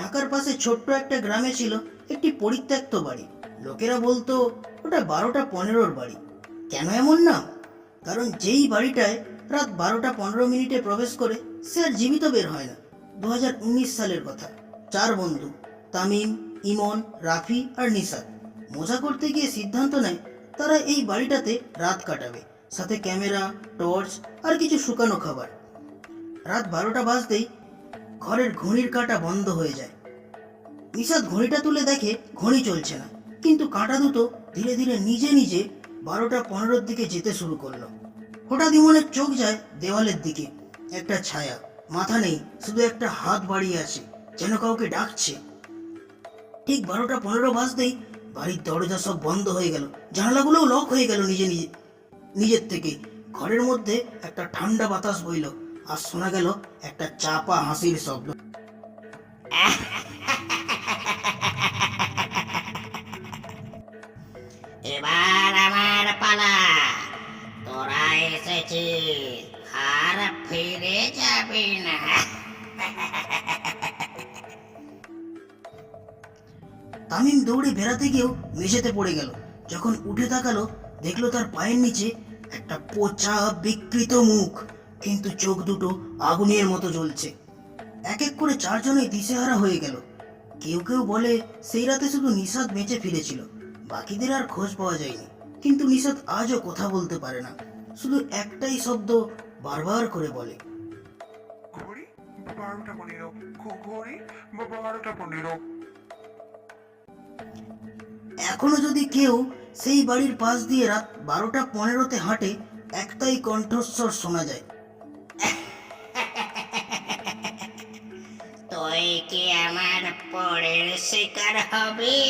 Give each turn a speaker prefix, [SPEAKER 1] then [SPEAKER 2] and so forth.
[SPEAKER 1] ঢাকার পাশে ছোট্ট একটা গ্রামে ছিল একটি পরিত্যক্ত বাড়ি। লোকেরা বলতো ওটা 12টা 15-র বাড়ি। কেন এমন নাম? কারণ যেই বাড়িটায় রাত 12টা 15 মিনিটে প্রবেশ করে সে আর জীবিত বের হয় না। 2019 সালের কথা। 4 বন্ধু, তামিম, ইমন, রাফি আর নিসাদ, মজা করতে গিয়ে সিদ্ধান্ত নেয় তারা এই বাড়িটাতে রাত কাটাবে, সাথে ক্যামেরা, টর্চ আর কিছু শুকানো খাবার। রাত 12টা বাজতেই ঘরের ঘড়ির কাঁটা বন্ধ হয়ে যায়। নিশাদ ঘড়িটা তুলে দেখে ঘড়ি চলছে না, কিন্তু কাঁটা দুটো ধীরে ধীরে নিজে নিজে 12টা 15-র দিকে যেতে শুরু করলো। হঠাৎ ইমনের চোখ যায় দেওয়ালের দিকে। একটা ছায়া, মাথা নেই, শুধু একটা হাত বাড়িয়ে আছে, যেন কাউকে ডাকছে। ঠিক 12টা 15 বাজতেই বাড়ির দরজা সব বন্ধ হয়ে গেল, জানালাগুলোও লক হয়ে গেল নিজে নিজে নিজের থেকে। ঘরের মধ্যে একটা ঠান্ডা বাতাস বইল, আর শোনা গেল একটা চাপা হাসির শব্দ।
[SPEAKER 2] এবার আমার পালা। তোরা এসেছিস আর ফিরে যাবি না।
[SPEAKER 1] তামিম দৌড়ে বেড়াতে গিয়েও মেঝেতে পড়ে গেল। যখন উঠে তাকালো, দেখলো তার পায়ের নিচে একটা পচা বিকৃত মুখ, কিন্তু চোখ দুটো আগুনের মতো জ্বলছে। এক এক করে 4জনেই দিশেহারা হয়ে গেল। কেউ কেউ বলে সেই রাতে শুধু নিশাদ বেঁচে ফিরেছিল, বাকিদের আর খোঁজ পাওয়া যায়নি। কিন্তু নিশাদ আজও কথা বলতে পারে না, শুধু একটাই শব্দ বারবার করে বলে,
[SPEAKER 3] ঘড়ি 12টা 15, ঘড়ি 12টা 15।
[SPEAKER 1] এখনো যদি কেউ সেই বাড়ির পাশ দিয়ে রাত 12টা 15-তে হাঁটে, একটাই কণ্ঠস্বর শোনা যায়,
[SPEAKER 2] তুই কি আমার পরের শিকার হবি?